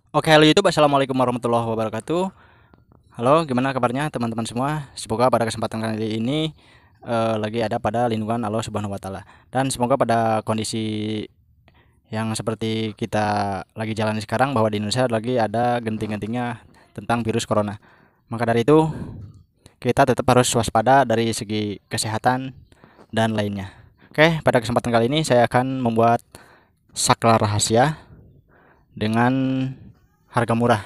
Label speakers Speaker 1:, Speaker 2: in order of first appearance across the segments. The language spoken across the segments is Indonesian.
Speaker 1: Oke, halo YouTube, assalamualaikum warahmatullahi wabarakatuh. Halo, gimana kabarnya teman-teman semua? Semoga pada kesempatan kali ini lagi ada pada lindungan Allah Subhanahu Wa Taala, dan semoga pada kondisi yang seperti kita lagi jalani sekarang, bahwa di Indonesia lagi ada genting-gentingnya tentang virus corona. Maka dari itu kita tetap harus waspada dari segi kesehatan dan lainnya. Oke, pada kesempatan kali ini saya akan membuat saklar rahasia dengan harga murah.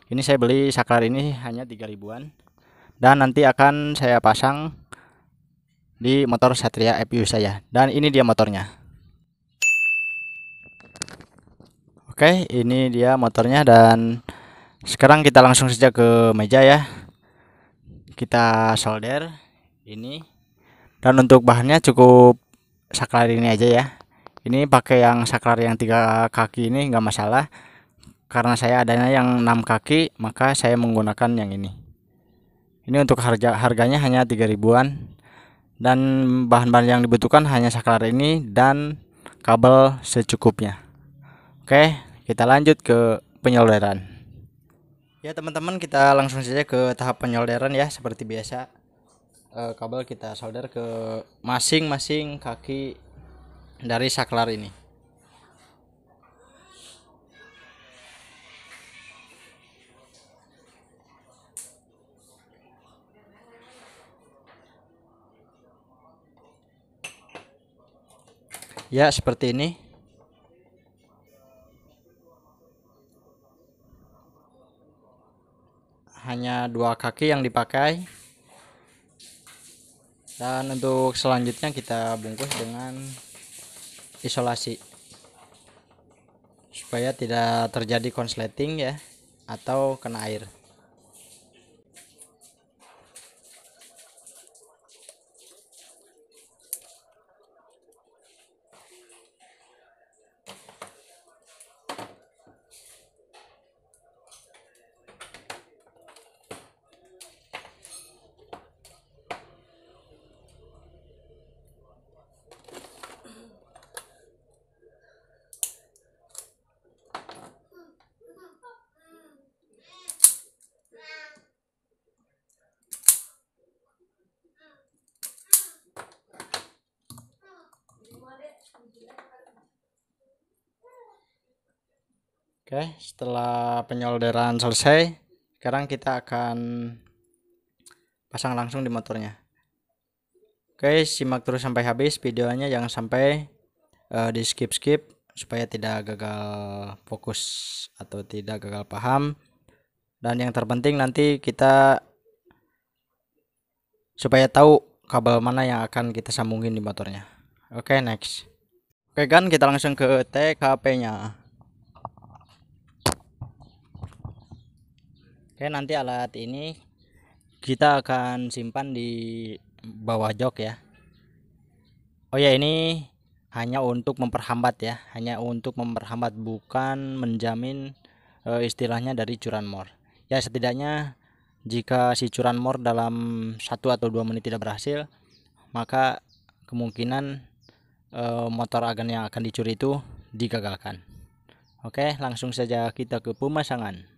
Speaker 1: Ini saya beli saklar ini hanya 3 ribuan, dan nanti akan saya pasang di motor Satria FU saya. Dan ini dia motornya. Oke, ini dia motornya, dan sekarang kita langsung saja ke meja ya. Kita solder ini, dan untuk bahannya cukup saklar ini aja ya. Ini pakai yang saklar yang 3 kaki ini nggak masalah, karena saya adanya yang 6 kaki, maka saya menggunakan yang ini. Ini untuk harganya hanya 3 ribuan, dan bahan-bahan yang dibutuhkan hanya saklar ini dan kabel secukupnya. Oke, kita lanjut ke penyolderan. Ya teman-teman, kita langsung saja ke tahap penyolderan ya. Seperti biasa, kabel kita solder ke masing-masing kaki dari saklar ini. Ya, seperti ini. Hanya 2 kaki yang dipakai. Dan untuk selanjutnya kita bungkus dengan isolasi supaya tidak terjadi konsleting ya, atau kena air. Oke, setelah penyolderan selesai, sekarang kita akan pasang langsung di motornya. Oke, simak terus sampai habis videonya, jangan sampai di skip-skip supaya tidak gagal fokus atau tidak gagal paham. Dan yang terpenting nanti kita supaya tahu kabel mana yang akan kita sambungin di motornya. Oke, next. Oke kan, kita langsung ke TKP-nya. Oke, nanti alat ini kita akan simpan di bawah jok ya. Oh ya, ini hanya untuk memperhambat ya, hanya untuk memperhambat, bukan menjamin istilahnya dari curanmor. Ya, setidaknya jika si curanmor dalam 1 atau 2 menit tidak berhasil, maka kemungkinan motor agan yang akan dicuri itu digagalkan. Oke, langsung saja kita ke pemasangan.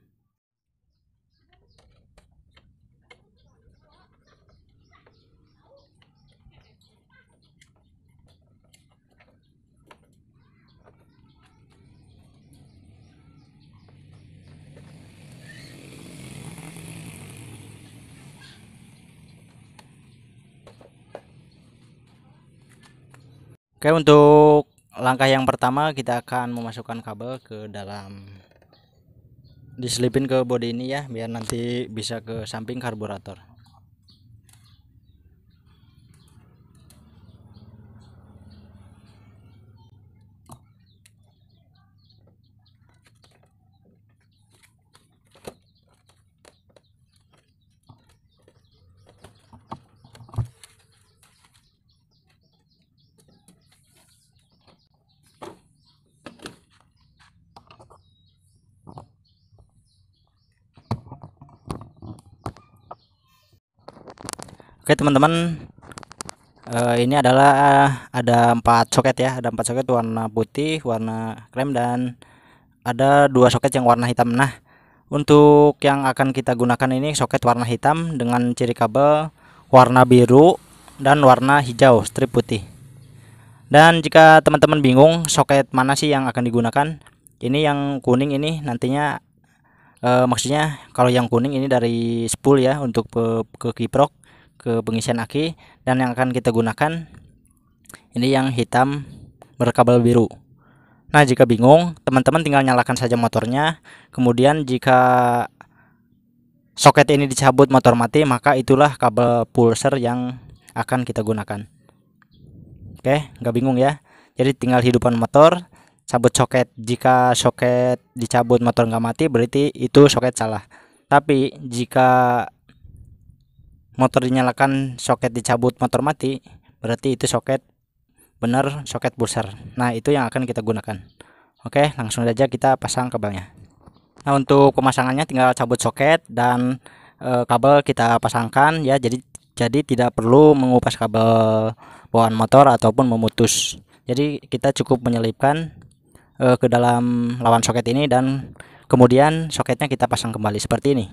Speaker 1: Oke, untuk langkah yang pertama kita akan memasukkan kabel ke dalam, diselipin ke bodi ini ya, biar nanti bisa ke samping karburator. Oke teman-teman, ini adalah ada 4 soket ya, ada 4 soket warna putih, warna krem, dan ada dua soket yang warna hitam. Nah, untuk yang akan kita gunakan ini soket warna hitam dengan ciri kabel warna biru dan warna hijau strip putih. Dan jika teman-teman bingung soket mana sih yang akan digunakan, ini yang kuning ini nantinya maksudnya kalau yang kuning ini dari spool ya untuk ke kiprok, ke pengisian aki, dan yang akan kita gunakan ini yang hitam berkabel biru. Nah, jika bingung, teman-teman tinggal nyalakan saja motornya. Kemudian jika soket ini dicabut motor mati, maka itulah kabel pulser yang akan kita gunakan. Oke, nggak bingung ya. Jadi tinggal hidupkan motor, cabut soket. Jika soket dicabut motor nggak mati, berarti itu soket salah. Tapi jika motor dinyalakan, soket dicabut motor mati, berarti itu soket benar, soket pulser. Nah, itu yang akan kita gunakan. Oke, langsung saja kita pasang kabelnya. Nah, untuk pemasangannya tinggal cabut soket dan kabel kita pasangkan ya. Jadi tidak perlu mengupas kabel bawaan motor ataupun memutus. Jadi kita cukup menyelipkan ke dalam lawan soket ini dan kemudian soketnya kita pasang kembali seperti ini.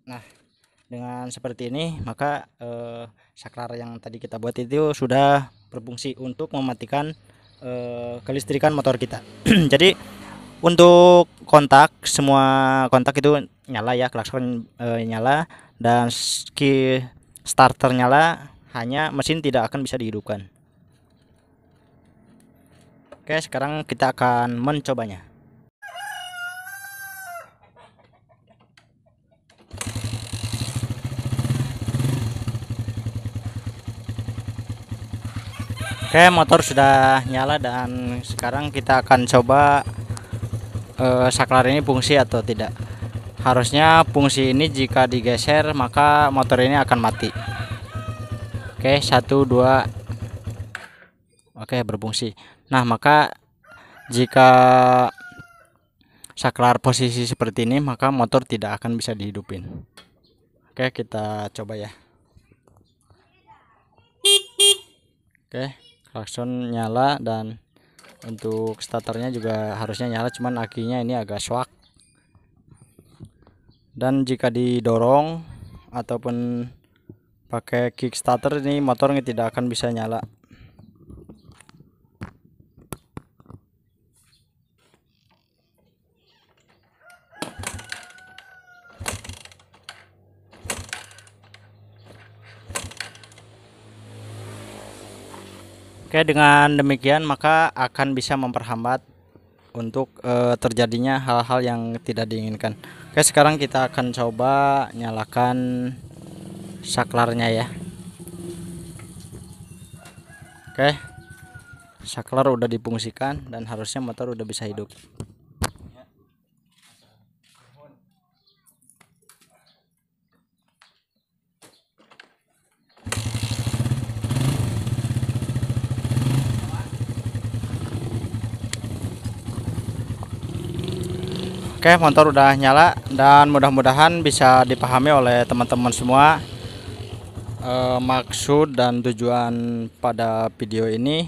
Speaker 1: Nah, dengan seperti ini maka saklar yang tadi kita buat itu sudah berfungsi untuk mematikan kelistrikan motor kita. Jadi untuk kontak, semua kontak itu nyala ya, klakson nyala dan starter nyala, hanya mesin tidak akan bisa dihidupkan. Oke, sekarang kita akan mencobanya. Oke, motor sudah nyala dan sekarang kita akan coba saklar ini fungsi atau tidak. Harusnya fungsi ini jika digeser maka motor ini akan mati. Oke, 1 2. Oke, berfungsi. Nah, maka jika saklar posisi seperti ini maka motor tidak akan bisa dihidupin. Oke, kita coba ya. Oke, klakson nyala dan untuk starternya juga harusnya nyala, cuman akinya ini agak swak. Dan jika didorong ataupun pakai kickstarter ini motornya tidak akan bisa nyala. Oke, dengan demikian maka akan bisa memperhambat untuk terjadinya hal-hal yang tidak diinginkan. Oke, sekarang kita akan coba nyalakan saklarnya ya. Oke, saklar udah difungsikan dan harusnya motor udah bisa hidup. Oke, motor udah nyala dan mudah-mudahan bisa dipahami oleh teman-teman semua maksud dan tujuan pada video ini.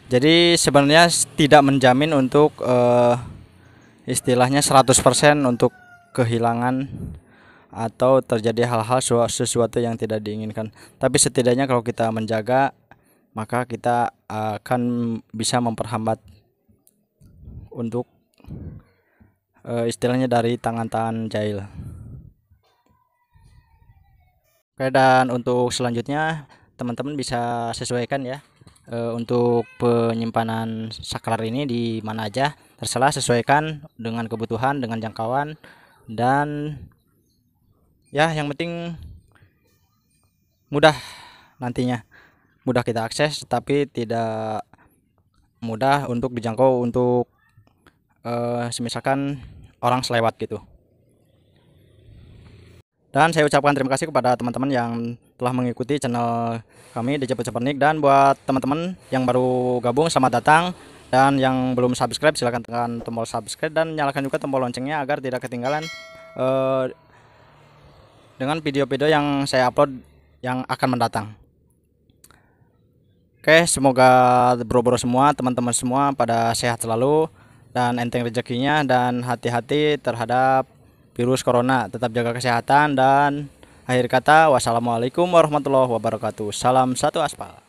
Speaker 1: Jadi sebenarnya tidak menjamin untuk istilahnya 100% untuk kehilangan atau terjadi hal-hal sesuatu yang tidak diinginkan. Tapi setidaknya kalau kita menjaga maka kita akan bisa memperhambat untuk istilahnya dari tangan-tangan jahil. Oke, dan untuk selanjutnya teman-teman bisa sesuaikan ya untuk penyimpanan saklar ini di mana aja, terserah, sesuaikan dengan kebutuhan, dengan jangkauan, dan ya yang penting mudah nantinya, mudah kita akses tapi tidak mudah untuk dijangkau untuk semisalkan orang selewat gitu. Dan saya ucapkan terima kasih kepada teman-teman yang telah mengikuti channel kami di Cepet Cepet Nik. Dan buat teman-teman yang baru gabung, selamat datang. Dan yang belum subscribe, silahkan tekan tombol subscribe dan nyalakan juga tombol loncengnya agar tidak ketinggalan dengan video-video yang saya upload yang akan mendatang. Oke, semoga bro-bro semua, teman-teman semua pada sehat selalu dan enteng rezekinya, dan hati-hati terhadap virus corona. Tetap jaga kesehatan, dan akhir kata wassalamualaikum warahmatullahi wabarakatuh. Salam satu aspal.